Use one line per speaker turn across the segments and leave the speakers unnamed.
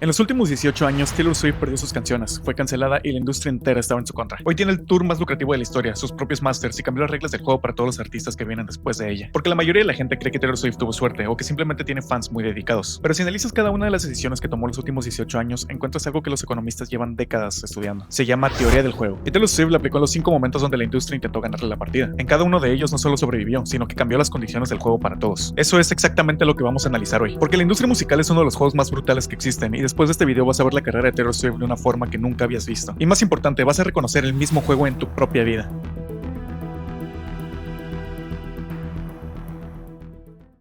En los últimos 18 años, Taylor Swift perdió sus canciones, fue cancelada y la industria entera estaba en su contra. Hoy tiene el tour más lucrativo de la historia, sus propios masters y cambió las reglas del juego para todos los artistas que vienen después de ella. Porque la mayoría de la gente cree que Taylor Swift tuvo suerte o que simplemente tiene fans muy dedicados. Pero si analizas cada una de las decisiones que tomó los últimos 18 años, encuentras algo que los economistas llevan décadas estudiando. Se llama teoría del juego. Y Taylor Swift la aplicó en los 5 momentos donde la industria intentó ganarle la partida. En cada uno de ellos no solo sobrevivió, sino que cambió las condiciones del juego para todos. Eso es exactamente lo que vamos a analizar hoy. Porque la industria musical es uno de los juegos más brutales que existen y después de este video vas a ver la carrera de Taylor Swift de una forma que nunca habías visto. Y más importante, vas a reconocer el mismo juego en tu propia vida.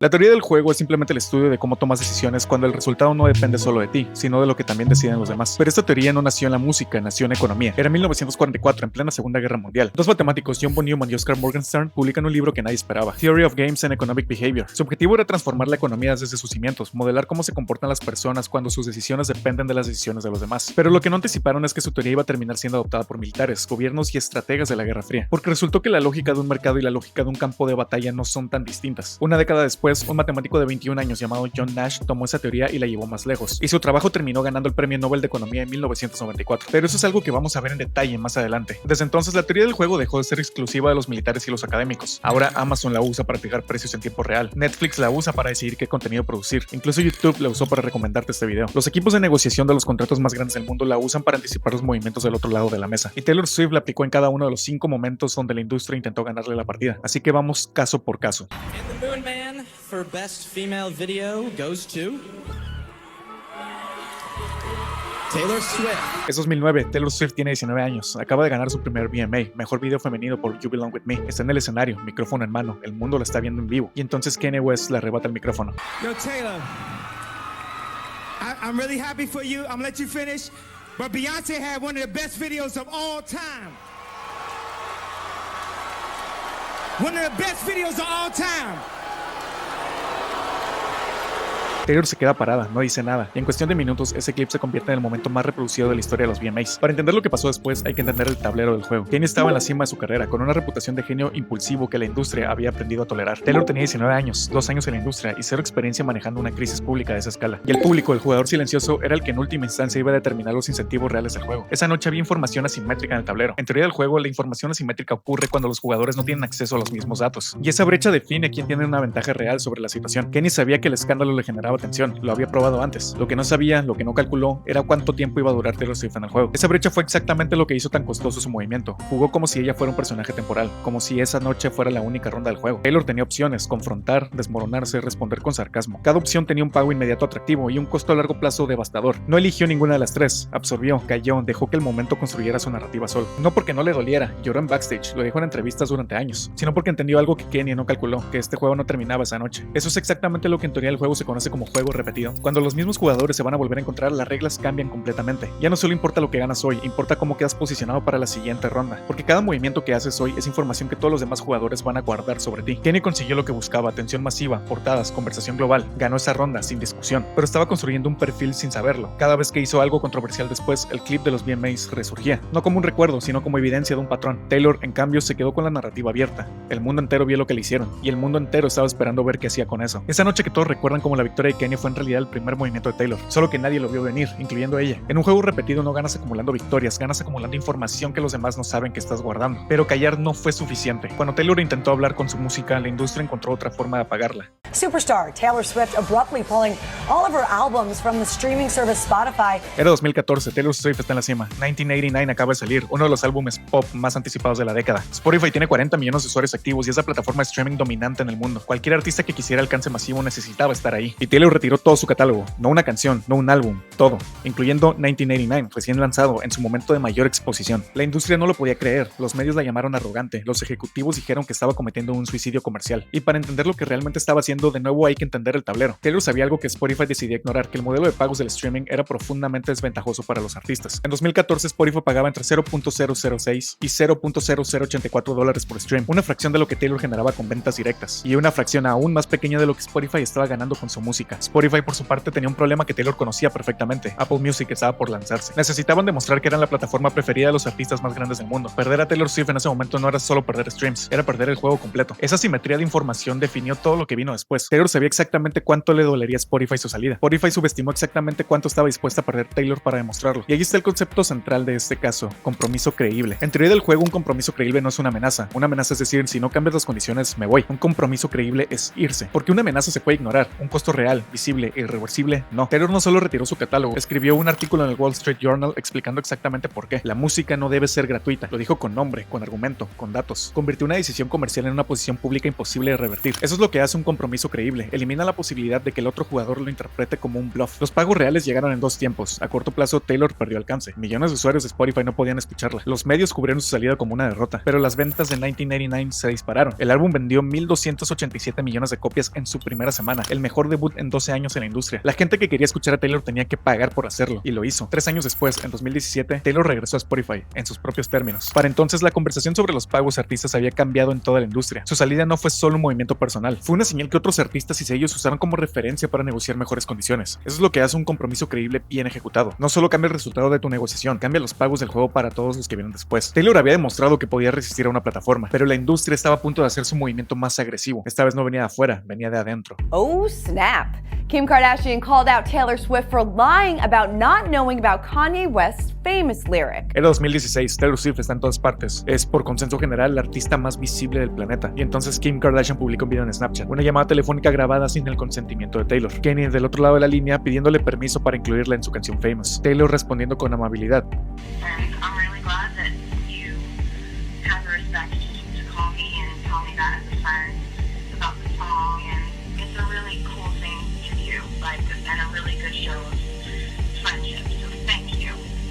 La teoría del juego es simplemente el estudio de cómo tomas decisiones cuando el resultado no depende solo de ti, sino de lo que también deciden los demás. Pero esta teoría no nació en la música, nació en economía. Era 1944, en plena Segunda Guerra Mundial. Dos matemáticos, John von Neumann y Oscar Morgenstern, publican un libro que nadie esperaba, Theory of Games and Economic Behavior. Su objetivo era transformar la economía desde sus cimientos, modelar cómo se comportan las personas cuando sus decisiones dependen de las decisiones de los demás. Pero lo que no anticiparon es que su teoría iba a terminar siendo adoptada por militares, gobiernos y estrategas de la Guerra Fría, porque resultó que la lógica de un mercado y la lógica de un campo de batalla no son tan distintas. Una década después, un matemático de 21 años llamado John Nash tomó esa teoría y la llevó más lejos, y su trabajo terminó ganando el Premio Nobel de Economía en 1994. Pero eso es algo que vamos a ver en detalle más adelante. Desde entonces, la teoría del juego dejó de ser exclusiva de los militares y los académicos. Ahora Amazon la usa para fijar precios en tiempo real, Netflix la usa para decidir qué contenido producir, incluso YouTube la usó para recomendarte este video. Los equipos de negociación de los contratos más grandes del mundo la usan para anticipar los movimientos del otro lado de la mesa, y Taylor Swift la aplicó en cada uno de los 5 momentos donde la industria intentó ganarle la partida. Así que vamos caso por caso.
For best female video goes to Taylor Swift.
Es 2009, Taylor Swift tiene 19 años, acaba de ganar su primer VMA, mejor video femenino por You Belong With Me. Está en el escenario, micrófono en mano, el mundo la está viendo en vivo, y entonces Kanye West le arrebata el micrófono.
Yo, Taylor, I'm really happy for you. I'm gonna let you finish, but Beyonce had one of the best videos of all time. One of the best videos of all time.
Taylor se queda parada, no dice nada, y en cuestión de minutos ese clip se convierte en el momento más reproducido de la historia de los VMAs. Para entender lo que pasó después hay que entender el tablero del juego. Kanye estaba en la cima de su carrera, con una reputación de genio impulsivo que la industria había aprendido a tolerar. Taylor tenía 19 años, 2 años en la industria y 0 experiencia manejando una crisis pública de esa escala. Y el público, el jugador silencioso, era el que en última instancia iba a determinar los incentivos reales del juego. Esa noche había información asimétrica en el tablero. En teoría del juego, la información asimétrica ocurre cuando los jugadores no tienen acceso a los mismos datos. Y esa brecha define quién tiene una ventaja real sobre la situación. Kanye sabía que el escándalo le generaba tensión, lo había probado antes. Lo que no sabía, lo que no calculó, era cuánto tiempo iba a durar Taylor Swift en el juego. Esa brecha fue exactamente lo que hizo tan costoso su movimiento. Jugó como si ella fuera un personaje temporal, como si esa noche fuera la única ronda del juego. Taylor tenía opciones: confrontar, desmoronarse, responder con sarcasmo. Cada opción tenía un pago inmediato atractivo y un costo a largo plazo devastador. No eligió ninguna de las tres, absorbió, cayó, dejó que el momento construyera su narrativa solo. No porque no le doliera, lloró en backstage, lo dijo en entrevistas durante años, sino porque entendió algo que Kanye no calculó, que este juego no terminaba esa noche. Eso es exactamente lo que en teoría del juego se conoce como juego repetido. Cuando los mismos jugadores se van a volver a encontrar, las reglas cambian completamente. Ya no solo importa lo que ganas hoy, importa cómo quedas posicionado para la siguiente ronda, porque cada movimiento que haces hoy es información que todos los demás jugadores van a guardar sobre ti. Kanye consiguió lo que buscaba: atención masiva, portadas, conversación global. Ganó esa ronda sin discusión, pero estaba construyendo un perfil sin saberlo. Cada vez que hizo algo controversial después, el clip de los VMAs resurgía, no como un recuerdo, sino como evidencia de un patrón. Taylor, en cambio, se quedó con la narrativa abierta. El mundo entero vio lo que le hicieron, y el mundo entero estaba esperando ver qué hacía con eso. Esa noche que todos recuerdan como la victoria de Kanye fue en realidad el primer movimiento de Taylor, solo que nadie lo vio venir, incluyendo ella. En un juego repetido no ganas acumulando victorias, ganas acumulando información que los demás no saben que estás guardando. Pero callar no fue suficiente. Cuando Taylor intentó hablar con su música, la industria encontró otra forma de apagarla.
Superstar Taylor Swift abruptly pulling all of her albums from the streaming service Spotify.
Era 2014, Taylor Swift está en la cima. 1989 acaba de salir, uno de los álbumes pop más anticipados de la década. Spotify tiene 40 millones de usuarios activos y es la plataforma de streaming dominante en el mundo. Cualquier artista que quisiera alcance masivo necesitaba estar ahí. Y Taylor retiró todo su catálogo, no una canción, no un álbum, todo, incluyendo 1989, recién lanzado en su momento de mayor exposición. La industria no lo podía creer, los medios la llamaron arrogante, los ejecutivos dijeron que estaba cometiendo un suicidio comercial. Y para entender lo que realmente estaba haciendo, de nuevo hay que entender el tablero. Taylor sabía algo que Spotify decidía ignorar, que el modelo de pagos del streaming era profundamente desventajoso para los artistas. En 2014, Spotify pagaba entre 0.006 y 0.0084 dólares por stream, una fracción de lo que Taylor generaba con ventas directas, y una fracción aún más pequeña de lo que Spotify estaba ganando con su música. música. Spotify, por su parte, tenía un problema que Taylor conocía perfectamente. Apple Music estaba por lanzarse. Necesitaban demostrar que eran la plataforma preferida de los artistas más grandes del mundo. Perder a Taylor Swift en ese momento no era solo perder streams, era perder el juego completo. Esa simetría de información definió todo lo que vino después. Taylor sabía exactamente cuánto le dolería a Spotify su salida. Spotify subestimó exactamente cuánto estaba dispuesta a perder Taylor para demostrarlo. Y ahí está el concepto central de este caso: compromiso creíble. En teoría del juego, un compromiso creíble no es una amenaza. Una amenaza es decir, si no cambias las condiciones, me voy. Un compromiso creíble es irse. Porque una amenaza se puede ignorar. Un costo real, visible e irreversible, no. Taylor no solo retiró su catálogo, escribió un artículo en el Wall Street Journal explicando exactamente por qué. La música no debe ser gratuita. Lo dijo con nombre, con argumento, con datos. Convirtió una decisión comercial en una posición pública imposible de revertir. Eso es lo que hace un compromiso creíble. Elimina la posibilidad de que el otro jugador lo interprete como un bluff. Los pagos reales llegaron en dos tiempos. A corto plazo, Taylor perdió alcance. Millones de usuarios de Spotify no podían escucharla. Los medios cubrieron su salida como una derrota, pero las ventas de 1989 se dispararon. El álbum vendió 1.287 millones de copias en su primera semana, el mejor debut en 12 años en la industria. La gente que quería escuchar a Taylor tenía que pagar por hacerlo, y lo hizo. 3 años después, en 2017, Taylor regresó a Spotify, en sus propios términos. Para entonces, la conversación sobre los pagos a artistas había cambiado en toda la industria. Su salida no fue solo un movimiento personal, fue una señal que otros artistas y sellos usaron como referencia para negociar mejores condiciones. Eso es lo que hace un compromiso creíble bien ejecutado. No solo cambia el resultado de tu negociación, cambia los pagos del juego para todos los que vienen después. Taylor había demostrado que podía resistir a una plataforma, pero la industria estaba a punto de hacer su movimiento más agresivo. Esta vez no venía de afuera, venía de adentro.
Oh snap! Kim Kardashian called out Taylor Swift for lying about not knowing about Kanye West's famous lyric.
Era 2016, Taylor Swift está en todas partes. Es, por consenso general, la artista más visible del planeta. Y entonces Kim Kardashian publicó un video en Snapchat, una llamada telefónica grabada sin el consentimiento de Taylor. Kanye del otro lado de la línea pidiéndole permiso para incluirla en su canción Famous. Taylor respondiendo con amabilidad.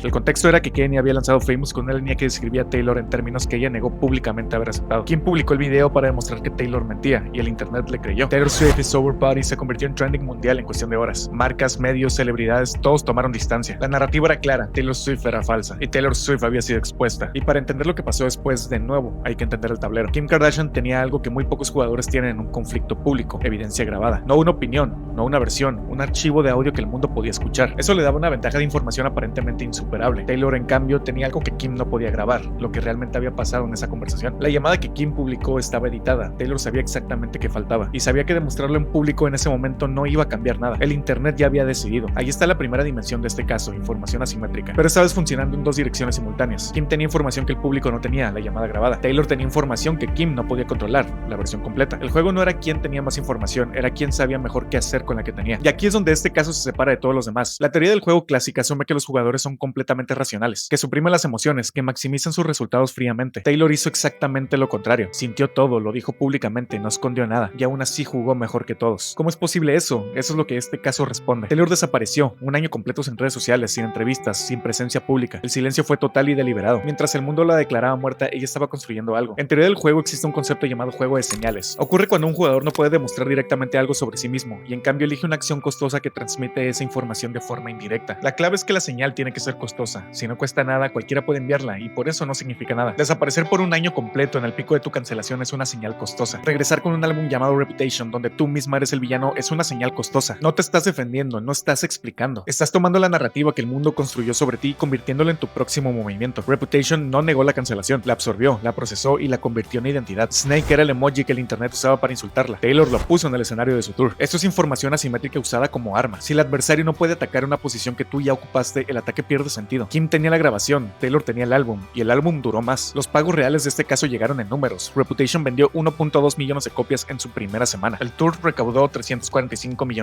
El contexto era que Kanye había lanzado Famous con una línea que describía a Taylor en términos que ella negó públicamente haber aceptado. Kim publicó el video para demostrar que Taylor mentía, y el internet le creyó. Taylor Swift y Sober Body se convirtió en trending mundial en cuestión de horas. Marcas, medios, celebridades, todos tomaron distancia. La narrativa era clara, Taylor Swift era falsa, y Taylor Swift había sido expuesta. Y para entender lo que pasó después, de nuevo, hay que entender el tablero. Kim Kardashian tenía algo que muy pocos jugadores tienen en un conflicto público: evidencia grabada. No una opinión, no una versión, un archivo de audio que el mundo podía escuchar. Eso le daba una ventaja de información aparentemente insuperable. Taylor, en cambio, tenía algo que Kim no podía grabar, lo que realmente había pasado en esa conversación. La llamada que Kim publicó estaba editada. Taylor sabía exactamente qué faltaba, y sabía que demostrarlo en público en ese momento no iba a cambiar nada. El internet ya había decidido. Ahí está la primera dimensión de este caso: información asimétrica, pero esta vez funcionando en dos direcciones simultáneas. Kim tenía información que el público no tenía, la llamada grabada. Taylor tenía información que Kim no podía controlar, la versión completa. El juego no era quién tenía más información, era quién sabía mejor qué hacer con la que tenía. Y aquí es donde este caso se separa de todos los demás. La teoría del juego clásica asume que los jugadores son completamente racionales, que suprimen las emociones, que maximizan sus resultados fríamente. Taylor hizo exactamente lo contrario. Sintió todo, lo dijo públicamente, no escondió nada, y aún así jugó mejor que todos. ¿Cómo es posible eso? Eso es lo que este caso responde. Taylor desapareció, un año completo sin redes sociales, sin entrevistas, sin presencia pública. El silencio fue total y deliberado. Mientras el mundo la declaraba muerta, ella estaba construyendo algo. En teoría del juego existe un concepto llamado juego de señales. Ocurre cuando un jugador no puede demostrar directamente algo sobre sí mismo, y en cambio elige una acción costosa que transmite esa información de forma indirecta. La clave es que la señal tiene que ser costosa. Si no cuesta nada, cualquiera puede enviarla, y por eso no significa nada. Desaparecer por un año completo en el pico de tu cancelación es una señal costosa. Regresar con un álbum llamado Reputation, donde tú misma eres el villano, es una señal costosa. No te estás defendiendo, no estás explicando. Estás tomando la narrativa que el mundo construyó sobre ti y convirtiéndola en tu próximo movimiento. Reputation no negó la cancelación, la absorbió, la procesó y la convirtió en identidad. Snake era el emoji que el internet usaba para insultarla. Taylor lo puso en el escenario de su tour. Esto es información asimétrica usada como arma. Si el adversario no puede atacar una posición que tú ya ocupaste, el ataque pierde sentido. Kim tenía la grabación, Taylor tenía el álbum, y el álbum duró más. Los pagos reales de este caso llegaron en números. Reputation vendió 1.2 millones de copias en su primera semana. El tour recaudó $345 millones.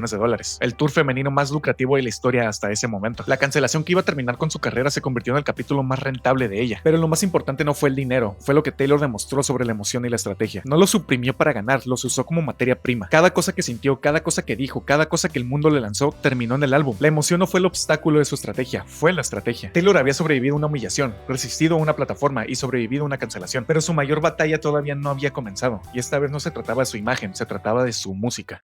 El tour femenino más lucrativo de la historia hasta ese momento. La cancelación que iba a terminar con su carrera se convirtió en el capítulo más rentable de ella. Pero lo más importante no fue el dinero, fue lo que Taylor demostró sobre la emoción y la estrategia. No lo suprimió para ganar, los usó como materia prima. Cada cosa que sintió, cada cosa que dijo, cada cosa que el mundo le lanzó, terminó en el álbum. La emoción no fue el obstáculo de su estrategia, fue la estrategia. Taylor había sobrevivido a una humillación, resistido a una plataforma y sobrevivido a una cancelación, pero su mayor batalla todavía no había comenzado, y esta vez no se trataba de su imagen, se trataba de su música.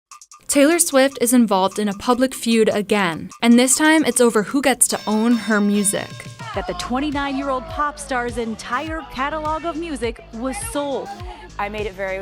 Taylor Swift is involved in a public feud again, and this time it's over who gets to own her music.
That the 29-year-old pop star's entire catalog of music was sold.
I made it very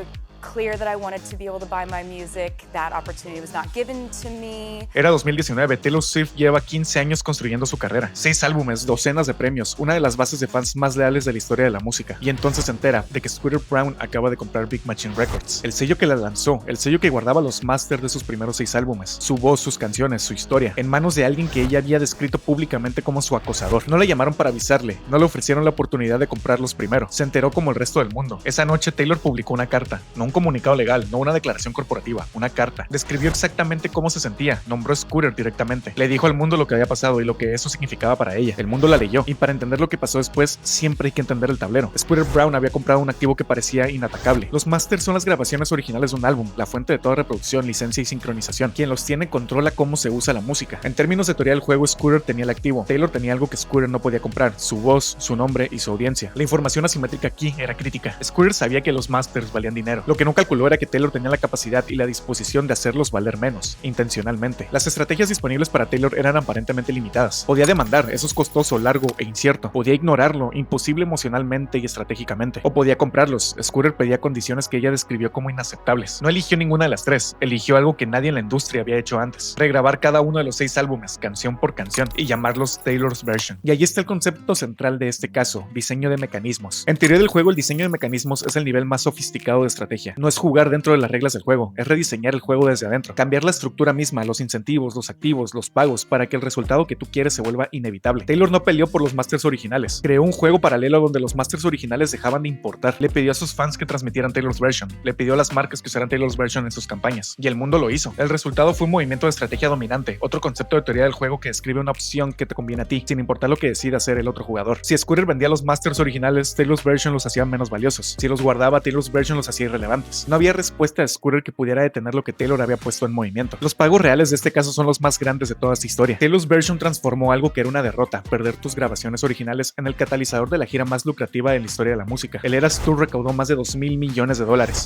clear that I wanted to be able to buy my music. That opportunity was not given to me.
Era 2019, Taylor Swift lleva 15 años construyendo su carrera. 6 álbumes, docenas de premios, una de las bases de fans más leales de la historia de la música. Y entonces se entera de que Scooter Braun acaba de comprar Big Machine Records, el sello que la lanzó, el sello que guardaba los masters de sus primeros 6 álbumes, su voz, sus canciones, su historia, en manos de alguien que ella había descrito públicamente como su acosador. No le llamaron para avisarle, no le ofrecieron la oportunidad de comprarlos primero. Se enteró como el resto del mundo. Esa noche Taylor publicó una carta, no un comunicado legal, no una declaración corporativa, una carta. Describió exactamente cómo se sentía, nombró a Scooter directamente, le dijo al mundo lo que había pasado y lo que eso significaba para ella. El mundo la leyó, y para entender lo que pasó después, siempre hay que entender el tablero. Scooter Braun había comprado un activo que parecía inatacable. Los masters son las grabaciones originales de un álbum, la fuente de toda reproducción, licencia y sincronización. Quien los tiene controla cómo se usa la música. En términos de teoría del juego, Scooter tenía el activo. Taylor tenía algo que Scooter no podía comprar: su voz, su nombre y su audiencia. La información asimétrica aquí era crítica. Scooter sabía que los masters valían dinero. Lo que no calculó era que Taylor tenía la capacidad y la disposición de hacerlos valer menos, intencionalmente. Las estrategias disponibles para Taylor eran aparentemente limitadas. Podía demandar, eso es costoso, largo e incierto. Podía ignorarlo, imposible emocionalmente y estratégicamente. O podía comprarlos. Scooter pedía condiciones que ella describió como inaceptables. No eligió ninguna de las tres. Eligió algo que nadie en la industria había hecho antes: regrabar cada uno de los 6 álbumes, canción por canción, y llamarlos Taylor's Version. Y allí está el concepto central de este caso: diseño de mecanismos. En teoría del juego, el diseño de mecanismos es el nivel más sofisticado de estrategia. No es jugar dentro de las reglas del juego, es rediseñar el juego desde adentro, cambiar la estructura misma, los incentivos, los activos, los pagos, para que el resultado que tú quieres se vuelva inevitable. Taylor no peleó por los masters originales, creó un juego paralelo donde los masters originales dejaban de importar. Le pidió a sus fans que transmitieran Taylor's Version, le pidió a las marcas que usaran Taylor's Version en sus campañas, y el mundo lo hizo. El resultado fue un movimiento de estrategia dominante, otro concepto de teoría del juego que describe una opción que te conviene a ti, sin importar lo que decida hacer el otro jugador. Si Scooter vendía los masters originales, Taylor's Version los hacía menos valiosos. Si los guardaba, Taylor's Version los hacía irrelevantes. No había respuesta de Scooter que pudiera detener lo que Taylor había puesto en movimiento. Los pagos reales de este caso son los más grandes de toda esta historia. Taylor's Version transformó algo que era una derrota, perder tus grabaciones originales, en el catalizador de la gira más lucrativa en la historia de la música. El Eras Tour recaudó más de $2,000 millones,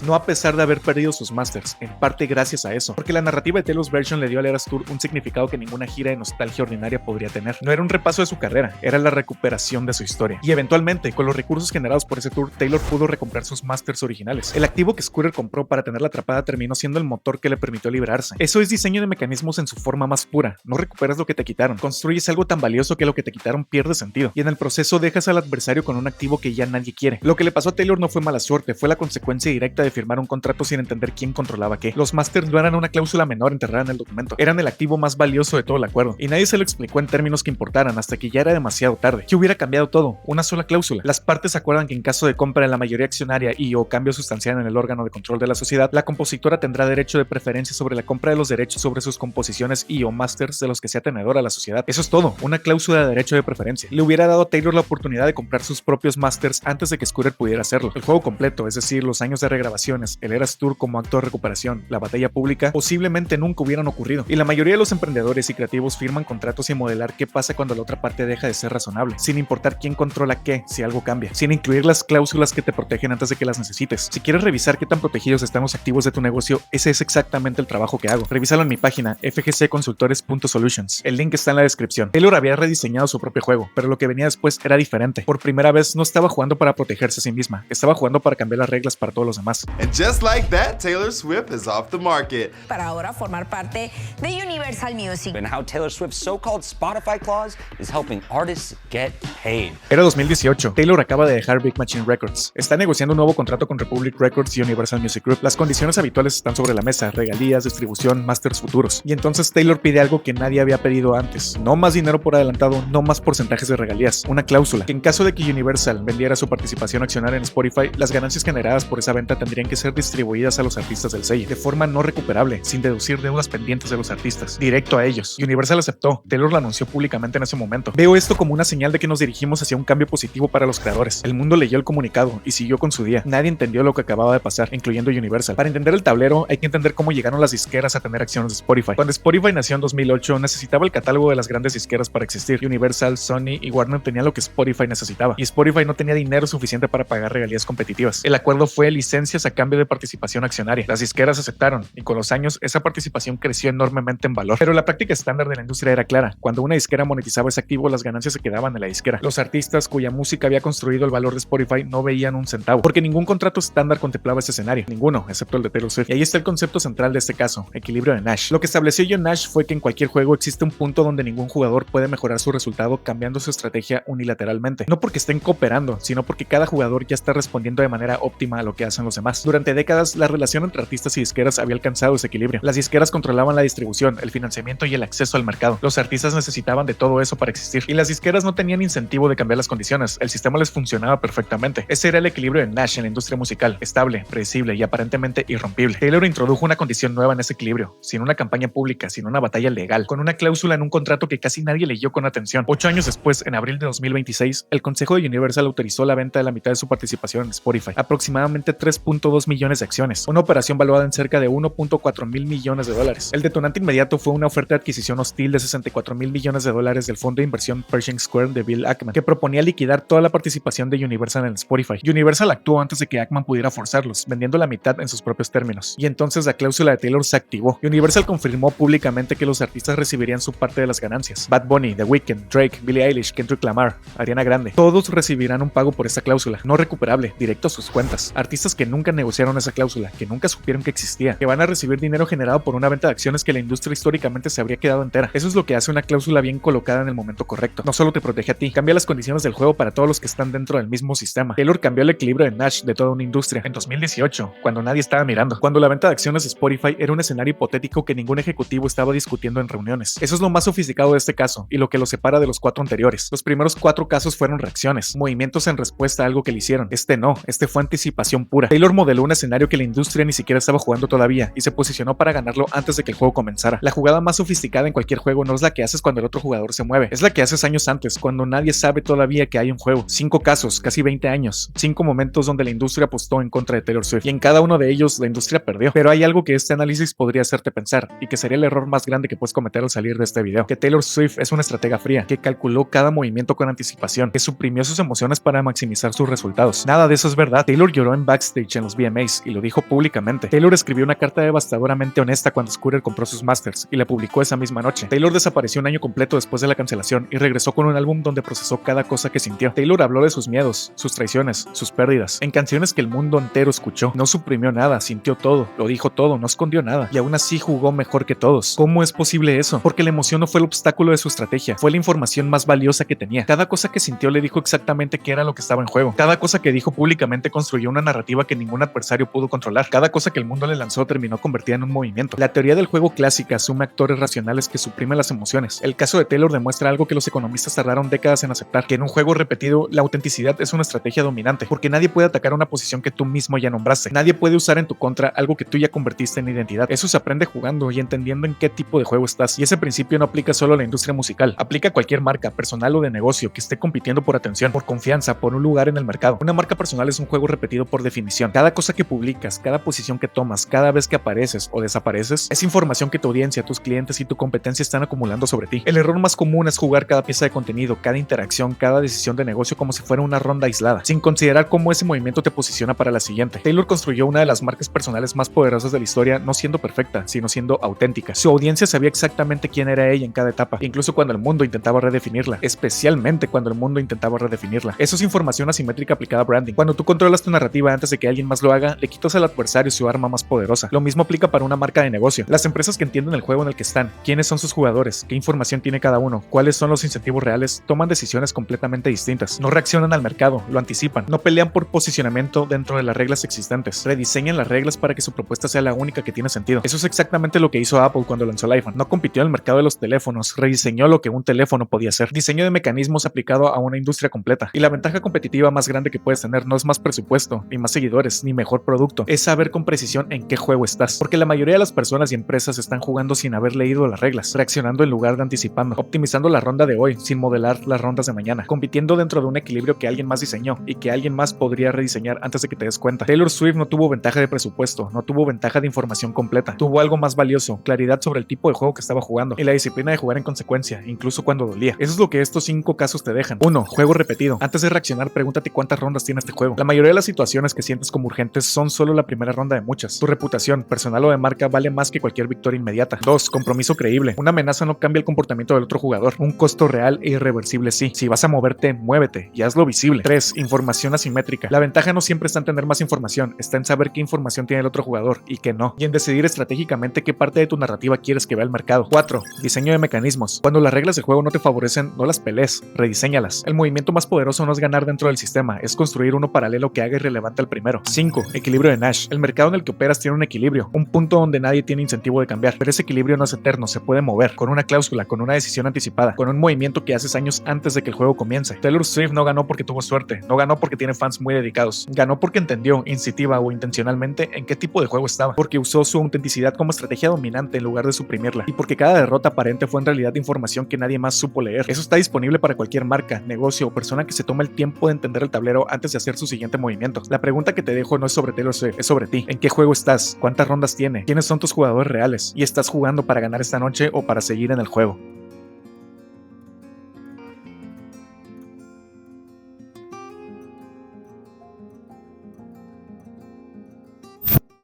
no a pesar de haber perdido sus masters, en parte gracias a eso, porque la narrativa de Taylor's Version le dio al Eras Tour un significado que ninguna gira de nostalgia ordinaria podría tener. No era un repaso de su carrera, era la recuperación de su historia. Y eventualmente, con los recursos generados por ese tour, Taylor pudo recomprar sus masters originales. El activo que Scooter compró para tenerla atrapada terminó siendo el motor que le permitió liberarse. Eso es diseño de mecanismos en su forma más pura. No recuperas lo que te quitaron, construyes algo tan valioso que lo que te quitaron pierde sentido, y en el proceso dejas al adversario con un activo que ya nadie quiere. Lo que le pasó a Taylor no fue mala suerte, fue la consecuencia directa de firmar un contrato sin entender quién controlaba qué. Los masters no eran una cláusula menor enterrada en el documento, eran el activo más valioso de todo el acuerdo, y nadie se lo explicó en términos que importaran hasta que ya era demasiado tarde. ¿Qué hubiera cambiado todo? Una sola cláusula. Las partes acuerdan que en caso de compra en la mayoría accionaria y o cambio sustancial en el órgano de control de la sociedad, la compositora tendrá derecho de preferencia sobre la compra de los derechos sobre sus composiciones y o masters de los que sea tenedora la sociedad. Eso es todo, una cláusula de derecho de preferencia. Le hubiera dado a Taylor la oportunidad de comprar sus propios masters antes de que Scooter pudiera hacerlo. El juego completo, es decir, los años de regrabaciones, el Eras Tour como acto de recuperación, la batalla pública, posiblemente nunca hubieran ocurrido. Y la mayoría de los emprendedores y creativos firman contratos sin modelar qué pasa cuando la otra parte deja de ser razonable, sin importar quién controla qué si algo cambia, sin incluir las cláusulas que te protegen antes de que las necesites. Si quieres revisar qué tan protegidos están los activos de tu negocio, ese es exactamente el trabajo que hago. Revísalo en mi página fgcconsultores.solutions. El link está en la descripción. Taylor había rediseñado su propio juego, pero lo que venía después era diferente. Por primera vez no estaba jugando para protegerse a sí misma, estaba jugando para cambiar las reglas para todos los demás.
And just like that, Taylor Swift is off the market.
Para ahora formar parte de Universal Music.
And how Taylor Swift's so-called Spotify clause is helping artists get paid.
Era 2018. Taylor acaba de dejar Big Machine Records. Está negociando un nuevo contrato con Republic Records y Universal Music Group. Las condiciones habituales están sobre la mesa: regalías, distribución, masters futuros. Y entonces Taylor pide algo que nadie había pedido antes: no más dinero por adelantado, no más porcentajes de regalías. Una cláusula que en caso de que Universal vendiera su participación accionaria en Spotify, las ganancias generadas por esa venta tendrían que ser distribuidas a los artistas del sello, de forma no recuperable, sin deducir deudas pendientes de los artistas, directo a ellos. Universal aceptó. Taylor lo anunció públicamente en ese momento. Veo esto como una señal de que nos dirigimos hacia un cambio positivo para los creadores. El mundo leyó el comunicado y siguió con su día. Nadie entendió lo que acababa de pasar, incluyendo Universal. Para entender el tablero, hay que entender cómo llegaron las disqueras a tener acciones de Spotify. Cuando Spotify nació en 2008, necesitaba el catálogo de las grandes disqueras para existir. Universal, Sony y Warner tenían lo que Spotify necesitaba, y Spotify no tenía dinero suficiente para pagar regalías competitivas. El acuerdo fue licencias a cambio de participación accionaria. Las disqueras aceptaron, y con los años esa participación creció enormemente en valor. Pero la práctica estándar de la industria era clara: cuando una disquera monetizaba ese activo, las ganancias se quedaban en la disquera. Los artistas cuya música había construido el valor de Spotify no veían un centavo, porque ningún contrato estándar contemplaba ese este escenario? Ninguno, excepto el de Taylor Swift. Y ahí está el concepto central de este caso, equilibrio de Nash. Lo que estableció John Nash fue que en cualquier juego existe un punto donde ningún jugador puede mejorar su resultado cambiando su estrategia unilateralmente. No porque estén cooperando, sino porque cada jugador ya está respondiendo de manera óptima a lo que hacen los demás. Durante décadas, la relación entre artistas y disqueras había alcanzado ese equilibrio. Las disqueras controlaban la distribución, el financiamiento y el acceso al mercado. Los artistas necesitaban de todo eso para existir. Y las disqueras no tenían incentivo de cambiar las condiciones. El sistema les funcionaba perfectamente. Ese era el equilibrio de Nash en la industria musical, estable, predecible y aparentemente irrompible. Taylor introdujo una condición nueva en ese equilibrio, sin una campaña pública, sin una batalla legal, con una cláusula en un contrato que casi nadie leyó con atención. 8 años después, en abril de 2026, el Consejo de Universal autorizó la venta de la mitad de su participación en Spotify, aproximadamente 3.2 millones de acciones, una operación valuada en cerca de 1.4 mil millones de dólares. El detonante inmediato fue una oferta de adquisición hostil de 64 mil millones de dólares del fondo de inversión Pershing Square de Bill Ackman, que proponía liquidar toda la participación de Universal en Spotify. Universal actuó antes de que Ackman pudiera forzarlos, vendiendo la mitad en sus propios términos. Y entonces la cláusula de Taylor se activó. Universal confirmó públicamente que los artistas recibirían su parte de las ganancias. Bad Bunny, The Weeknd, Drake, Billie Eilish, Kendrick Lamar, Ariana Grande, todos recibirán un pago por esta cláusula, no recuperable, directo a sus cuentas. Artistas que nunca negociaron esa cláusula, que nunca supieron que existía, que van a recibir dinero generado por una venta de acciones que la industria históricamente se habría quedado entera. Eso es lo que hace una cláusula bien colocada en el momento correcto. No solo te protege a ti, cambia las condiciones del juego para todos los que están dentro del mismo sistema. Taylor cambió el equilibrio de Nash de toda una industria en 2018, cuando nadie estaba mirando, cuando la venta de acciones de Spotify era un escenario hipotético que ningún ejecutivo estaba discutiendo en reuniones. Eso es lo más sofisticado de este caso y lo que lo separa de los 4 anteriores. Los primeros 4 casos fueron reacciones, movimientos en respuesta a algo que le hicieron. Este no, este fue anticipación pura. Taylor modeló un escenario que la industria ni siquiera estaba jugando todavía y se posicionó para ganarlo antes de que el juego comenzara. La jugada más sofisticada en cualquier juego no es la que haces cuando el otro jugador se mueve, es la que haces años antes, cuando nadie sabe todavía que hay un juego. 5 casos, casi 20 años, 5 momentos donde la industria apostó en contra de Taylor Swift y en cada uno de ellos la industria perdió. Pero hay algo que este análisis podría hacerte pensar y que sería el error más grande que puedes cometer al salir de este video, que Taylor Swift es una estratega fría, que calculó cada movimiento con anticipación, que suprimió sus emociones para maximizar sus resultados. Nada de eso es verdad. Taylor lloró en backstage en los VMAs y lo dijo públicamente. Taylor escribió una carta devastadoramente honesta cuando Scooter compró sus masters y la publicó esa misma noche. Taylor desapareció un año completo después de la cancelación y regresó con un álbum donde procesó cada cosa que sintió. Taylor habló de sus miedos, sus traiciones, sus pérdidas, en canciones que el mundo entero escuchó. No suprimió nada, sintió todo, lo dijo todo, no escondió nada y aún así jugó mejor que todos. ¿Cómo es posible eso? Porque la emoción no fue el obstáculo de su estrategia, fue la información más valiosa que tenía. Cada cosa que sintió le dijo exactamente qué era lo que estaba en juego. Cada cosa que dijo públicamente construyó una narrativa que ningún adversario pudo controlar. Cada cosa que el mundo le lanzó terminó convertida en un movimiento. La teoría del juego clásica asume actores racionales que suprimen las emociones. El caso de Taylor demuestra algo que los economistas tardaron décadas en aceptar, que en un juego repetido la autenticidad es una estrategia dominante, porque nadie puede atacar una posición que tú mismo ya nombraste. Nadie puede usar en tu contra algo que tú ya convertiste en identidad. Eso se aprende jugando y entendiendo en qué tipo de juego estás. Y ese principio no aplica solo a la industria musical, aplica a cualquier marca, personal o de negocio que esté compitiendo por atención, por confianza, por un lugar en el mercado. Una marca personal es un juego repetido por definición. Cada cosa que publicas, cada posición que tomas, cada vez que apareces o desapareces, es información que tu audiencia, tus clientes y tu competencia están acumulando sobre ti. El error más común es jugar cada pieza de contenido, cada interacción, cada decisión de negocio como si fuera una ronda aislada, sin considerar cómo ese movimiento te posiciona para la siguiente. Taylor construyó una de las marcas personales más poderosas de la historia, no siendo perfecta, sino siendo auténtica. Su audiencia sabía exactamente quién era ella en cada etapa, incluso cuando el mundo intentaba redefinirla, especialmente cuando el mundo intentaba redefinirla. Eso es información asimétrica aplicada a branding. Cuando tú controlas tu narrativa antes de que alguien más lo haga, le quitas al adversario su arma más poderosa. Lo mismo aplica para una marca de negocio. Las empresas que entienden el juego en el que están, quiénes son sus jugadores, qué información tiene cada uno, cuáles son los incentivos reales, toman decisiones completamente distintas. No reaccionan al mercado, lo anticipan. No pelean por posicionamiento dentro de las reglas existentes. Rediseñan las reglas para que su propuesta sea la única que tiene sentido. Eso es exactamente lo que hizo Apple cuando lanzó el iPhone. No compitió en el mercado de los teléfonos, rediseñó lo que un teléfono podía hacer. Diseño de mecanismos aplicado a una industria completa. Y la ventaja competitiva más grande que puedes tener no es más presupuesto, ni más seguidores, ni mejor producto. Es saber con precisión en qué juego estás. Porque la mayoría de las personas y empresas están jugando sin haber leído las reglas, reaccionando en lugar de anticipando, optimizando la ronda de hoy sin modelar las rondas de mañana, compitiendo dentro de un equilibrio que alguien más diseñó y que alguien más podría rediseñar antes de que te des cuenta. Taylor Swift no tuvo ventaja de presupuesto, no tuvo ventaja de información completa, tuvo algo más valioso, claridad sobre el tipo de juego que estaba jugando y la disciplina de jugar en consecuencia, incluso cuando dolía. Eso es lo que estos 5 casos te dejan. 1. Juego repetido. Antes de reaccionar, pregúntate cuántas rondas tiene este juego. La mayoría de las situaciones que sientes como urgentes son solo la primera ronda de muchas. Tu reputación, personal o de marca, vale más que cualquier victoria inmediata. 2. Compromiso creíble. Una amenaza no cambia el comportamiento del otro jugador. Un costo real e irreversible sí. Si vas a moverte, muévete y hazlo visible. 3. Información asimétrica. La ventaja no siempre está en tener más información información, está en saber qué información tiene el otro jugador y qué no, y en decidir estratégicamente qué parte de tu narrativa quieres que vea el mercado. 4. Diseño de mecanismos. Cuando las reglas de juego no te favorecen, no las pelees, rediséñalas. El movimiento más poderoso no es ganar dentro del sistema, es construir uno paralelo que haga irrelevante al primero. 5. Equilibrio de Nash. El mercado en el que operas tiene un equilibrio, un punto donde nadie tiene incentivo de cambiar, pero ese equilibrio no es eterno, se puede mover, con una cláusula, con una decisión anticipada, con un movimiento que haces años antes de que el juego comience. Taylor Swift no ganó porque tuvo suerte, no ganó porque tiene fans muy dedicados, ganó porque entendió, incitiva o intencionalmente, en qué tipo de juego estaba, porque usó su autenticidad como estrategia dominante en lugar de suprimirla, y porque cada derrota aparente fue en realidad información que nadie más supo leer. Eso está disponible para cualquier marca, negocio o persona que se tome el tiempo de entender el tablero antes de hacer su siguiente movimiento. La pregunta que te dejo no es sobre Taylor Swift, es sobre ti. ¿En qué juego estás? ¿Cuántas rondas tiene? ¿Quiénes son tus jugadores reales? ¿Y estás jugando para ganar esta noche o para seguir en el juego?